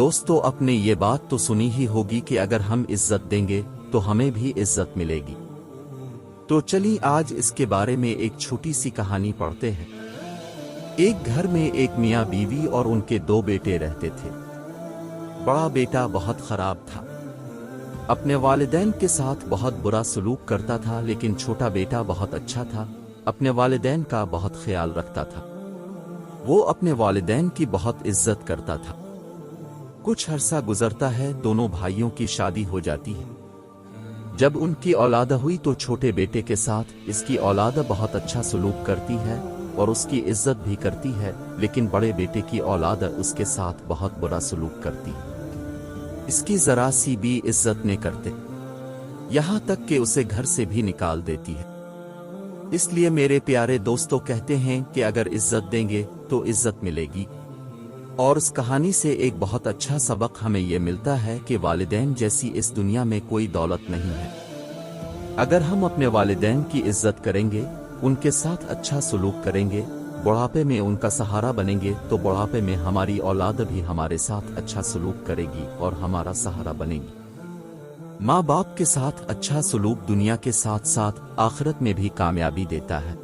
دوستو اپ نے یہ بات تو سنی ہی ہوگی کہ اگر ہم عزت دیں گے تو ہمیں بھی عزت ملے گی۔ تو چلی آج اس کے بارے میں ایک چھوٹی سی کہانی پڑھتے ہیں۔ ایک گھر میں ایک میاں بیوی اور ان کے دو بیٹے رہتے تھے۔ بڑا بیٹا بہت خراب تھا، اپنے والدین کے ساتھ بہت برا سلوک کرتا تھا، لیکن چھوٹا بیٹا بہت اچھا تھا، اپنے والدین کا بہت خیال رکھتا تھا۔ وہ اپنے والدین کی بہت عزت کرتا تھا۔ کچھ عرصہ گزرتا ہے، دونوں بھائیوں کی شادی ہو جاتی ہے۔ جب ان کی اولاد ہوئی تو چھوٹے بیٹے کے ساتھ اس کی اولاد بہت اچھا سلوک کرتی ہے اور اس کی عزت بھی کرتی ہے، لیکن بڑے بیٹے کی اولاد اس کے ساتھ بہت برا سلوک کرتی ہے، اس کی ذرا سی بھی عزت نہیں کرتے، یہاں تک کہ اسے گھر سے بھی نکال دیتی ہے۔ اس لیے میرے پیارے دوستوں کہتے ہیں کہ اگر عزت دیں گے تو عزت ملے گی۔ اور اس کہانی سے ایک بہت اچھا سبق ہمیں یہ ملتا ہے کہ والدین جیسی اس دنیا میں کوئی دولت نہیں ہے۔ اگر ہم اپنے والدین کی عزت کریں گے، ان کے ساتھ اچھا سلوک کریں گے، بڑھاپے میں ان کا سہارا بنیں گے، تو بڑھاپے میں ہماری اولاد بھی ہمارے ساتھ اچھا سلوک کرے گی اور ہمارا سہارا بنے گی۔ ماں باپ کے ساتھ اچھا سلوک دنیا کے ساتھ ساتھ آخرت میں بھی کامیابی دیتا ہے۔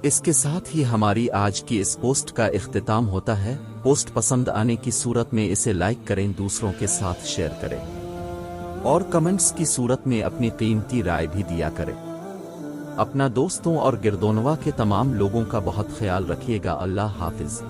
اس کے ساتھ ہی ہماری آج کی اس پوسٹ کا اختتام ہوتا ہے۔ پوسٹ پسند آنے کی صورت میں اسے لائک کریں، دوسروں کے ساتھ شیئر کریں اور کمنٹس کی صورت میں اپنی قیمتی رائے بھی دیا کریں۔ اپنا دوستوں اور گردونوا کے تمام لوگوں کا بہت خیال رکھیے گا۔ اللہ حافظ۔